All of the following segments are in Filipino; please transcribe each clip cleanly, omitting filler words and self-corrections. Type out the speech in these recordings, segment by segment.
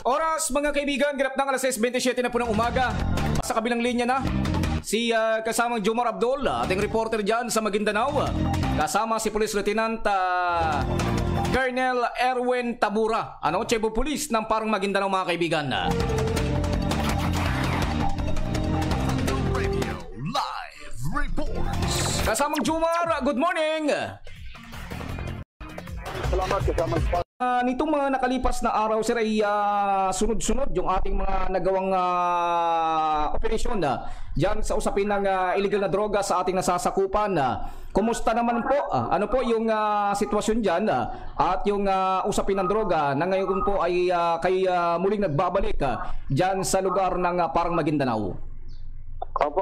Oras mga kaibigan, ganap ng alas 6:27 na po ng umaga. Sa kabilang linya na si kasamang Jomar Abdul, ating reporter dyan sa Maguindanao. Kasama si Police Lieutenant Colonel Erwin Tabura, Chief of Police ng Parang Maguindanao mga kaibigan. Radio Live Reports. Kasamang Jomar, good morning! Salamat, kasama sa Nitong mga nakalipas na araw, sir, ay sunod-sunod yung ating mga nagawang operasyon dyan sa usapin ng illegal na droga sa ating nasasakupan. Kumusta naman po? Ano po yung sitwasyon dyan at yung usapin ng droga na ngayon po ay muling nagbabalik dyan sa lugar ng Parang Maguindanao? Opo,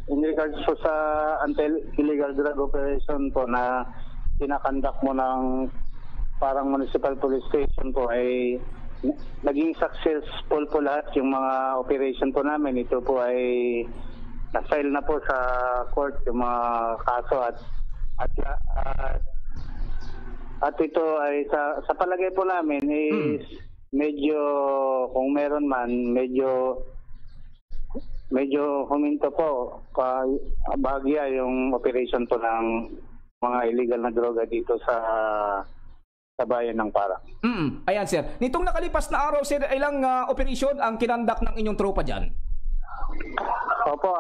in regards po sa anti-illegal drug operation po na kinakandak mo ng Parang Municipal Police Station po ay naging successful po lahat yung mga operation po namin. Ito po ay na-file na po sa court yung mga kaso at ito ay sa palagay po namin is medyo kung meron man medyo huminto po bahagya yung operation po ng mga illegal na droga dito sa bayan ng Parang. Ayan, sir. Nitong nakalipas na araw, sir, ilang operasyon ang kinandak ng inyong tropa dyan? Opo,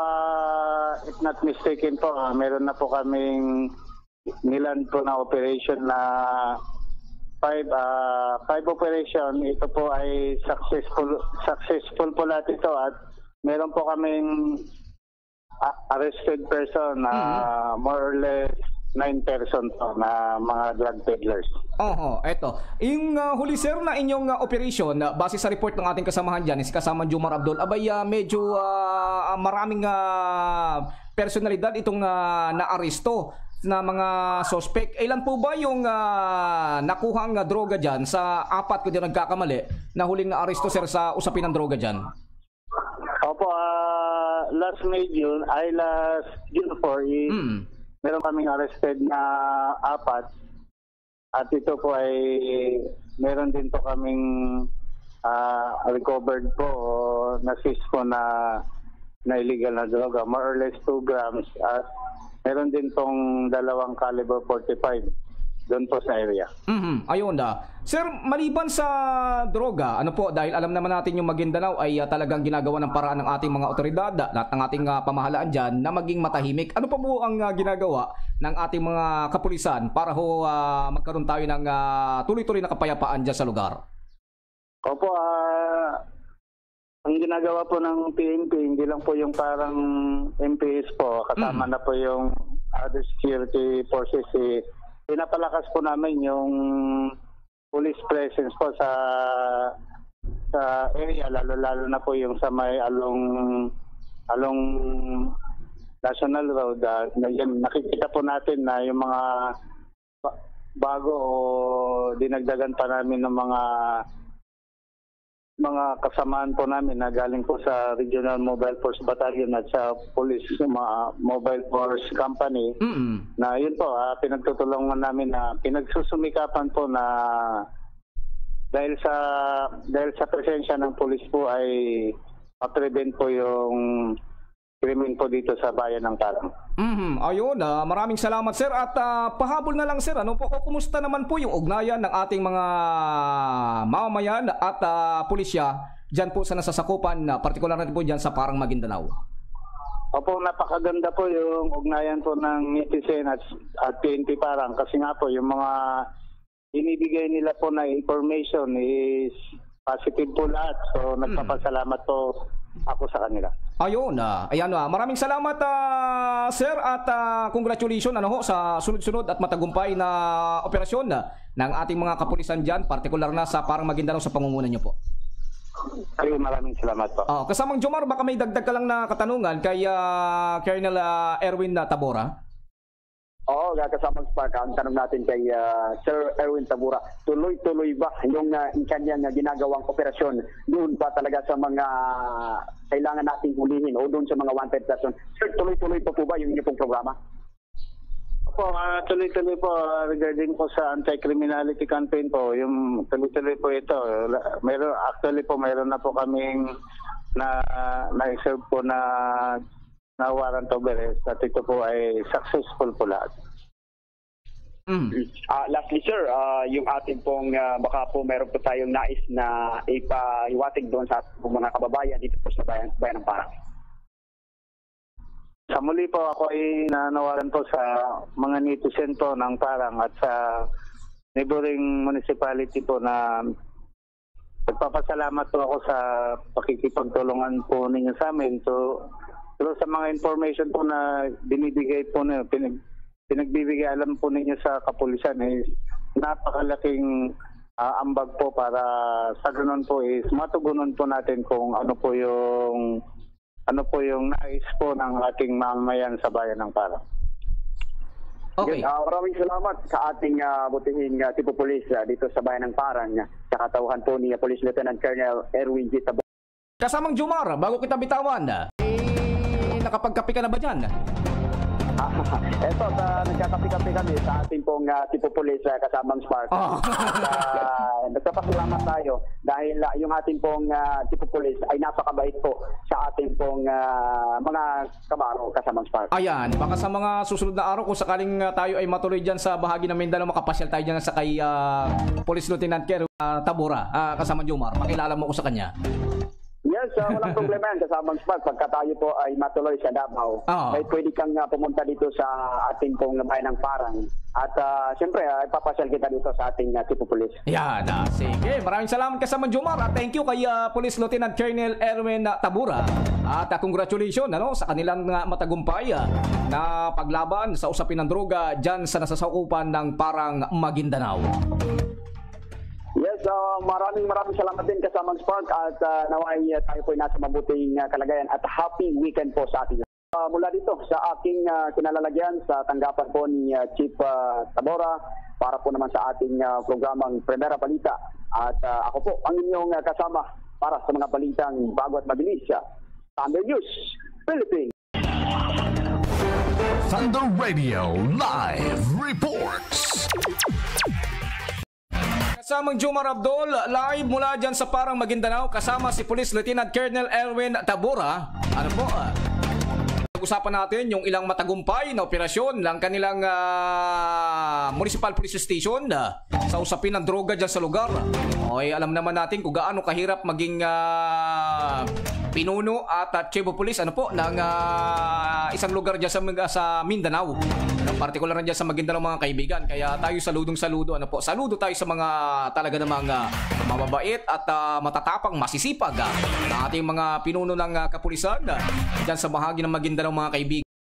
if not mistaken po, meron na po kaming nilan po na operation na 5 operation. Ito po ay successful po lahat ito at meron po kaming arrested person na more or less 9 person po na mga drug peddlers. Eto. Yung huli, sir, na inyong operation, base sa report ng ating kasamahan dyan, si kasamang Jomar Abdul, medyo maraming personalidad itong naaresto na mga suspect. Ilan po ba yung nakuhang droga dyan sa 4 kung di nagkakamali na huling naaresto, sir, sa usapin ng droga dyan? Opo, last June 4 is meron kaming arrested na 4 at ito po ay meron din po kaming recovered po na seize po na illegal na droga, more or less 2 grams at meron din pong 2 caliber 45 doon po sa area. Ayun na. Sir, maliban sa droga, dahil alam naman natin yung Maguindanao ay talagang ginagawa ng paraan ng ating mga otoridad at ng ating pamahalaan dyan na maging matahimik. Ano pa po ang ginagawa ng ating mga kapulisan para magkaroon tayo ng tuloy-tuloy na kapayapaan dyan sa lugar? Opo, ang ginagawa po ng PNP, hindi lang po yung parang MPS po, kasama na po yung other security forces. Pinapalakas po namin yung police presence po sa area, lalo na po yung sa may along National Road. Nakikita po natin na yung mga bago o dinagdagan pa namin ng mga kasamaan po namin na galing po sa Regional Mobile Force Battalion at sa Police Mobile Force Company na yun po, pinagtutulungan namin na pinagsusumikapan po na dahil sa presensya ng police po ay ma-prevent po yung krimen po dito sa bayan ng Parang. Ayun, maraming salamat, sir, at pahabol na lang, sir, kumusta naman po yung ugnayan ng ating mga mamamayan at pulisya dyan po sa nasasakupan, partikular na po dyan sa Parang Maguindanao? Opo, napakaganda po yung ugnayan po ng netizen at PNP Parang kasi nga po yung mga inibigay nila po na information is positive po lahat. So nagpapasalamat po ako sa kanila. Ayun, ayan, maraming salamat, sir, at congratulations sa sunod-sunod at matagumpay na operasyon ng ating mga kapulisan dyan, partikular na sa Parang Maguindanao sa pangunguna nyo po. Ay, maraming salamat po. Kasamang Jomar, baka may dagdag ka lang na katanungan kay Colonel Erwin Tabura? Oo, kasama sa Spark, ang tanong natin kay Sir Erwin Tabura, tuloy-tuloy ba yung kanyang ginagawang operasyon doon pa talaga sa mga kailangan nating hulihin o doon sa mga wanted person? Sir, tuloy-tuloy pa po ba yung inyong programa? Opo, tuloy-tuloy po regarding po sa anti-criminality campaign po, yung tuloy-tuloy po ito. Meron na po kaming na-serve po na warrant of arrest at ito po ay successful po lahat. Lastly sir, yung ating pong baka po meron po tayong nais na ipahiwatig doon sa mga kababayan dito po sa bayan ng Parang. Sa muli po ako ay nanawagan po sa mga netizen po ng Parang at sa neighboring municipality po na nagpapasalamat po ako sa pakikipagtulungan po ninyo sa amin. So sa mga information po na binibigay po na pinagbibigay alam po ninyo sa kapulisan is napakalaking ambag po para sa ganun po is matugunan po natin kung ano po yung nais po ng ating mamamayan sa bayan ng Parang. Okay. Maraming salamat sa ating butihing tipo pulis dito sa bayan ng Parang sa katauhan po ni Police Lieutenant Colonel Erwin G. Tabora. Kasamang Jomar, bago kita bitawan, nakapagkape ka na ba dyan? Eto, nagkakapi-kapi kami sa ating pong tipo pulis kasamang Spark. Nagpapasalamat tayo dahil yung ating pong tipo pulis ay napakabait po sa ating pong mga kabaro kasamang Spark. Ayan, baka sa mga susunod na araw kung sakaling tayo ay matuloy dyan sa bahagi ng Mindanao, makapasyal tayo dyan sa kay Police Lieutenant Kerwin Tabora, kasamang Jomar. Pakilala mo ko sa kanya. Yes, walang problema yan kasamang Spark. Pagka tayo po ay matuloy sa Davao, ay pwede kang pumunta dito sa ating pong bayan ng Parang. At siyempre, ipapasyal kita dito sa ating tipo pulis. Yan, sige. Maraming salamat kasamang Jomar. At thank you kay Police Lieutenant Colonel Erwin Tabora. At congratulations sa kanilang matagumpay na paglaban sa usapin ng droga dyan sa nasasakupan ng Parang, Maguindanao. Yes, maraming salamat din kasamang Spark at naway tayo po ay nasa mabuting kalagayan at happy weekend po sa atin. Mula dito sa aking kinalalagyan sa tanggapan po ni Chief Tabora para po naman sa ating programang Primera Balita at ako po ang inyong kasama para sa mga balitang bago at mabilis Thunder News Philippines. Thunder Radio Live Reports. Kasamang Jomar Abdul, live mula dyan sa Parang, Maguindanao, kasama si Police Lieutenant Colonel Erwin Tabora. Ano po? Pag-usapan natin yung ilang matagumpay na operasyon ng kanilang Municipal Police Station sa usapin ng droga dyan sa lugar. Okay, alam naman natin kung gaano kahirap maging pinuno at chief of police ng isang lugar dyan sa Mindanao. Partikular na dyan sa Maguindanao mga kaibigan. Kaya tayo saludo saludo tayo sa mga talaga namang mababait at matatapang, masisipag na ating mga pinuno ng kapulisan dyan sa bahagi ng Maguindanao mga kaibigan.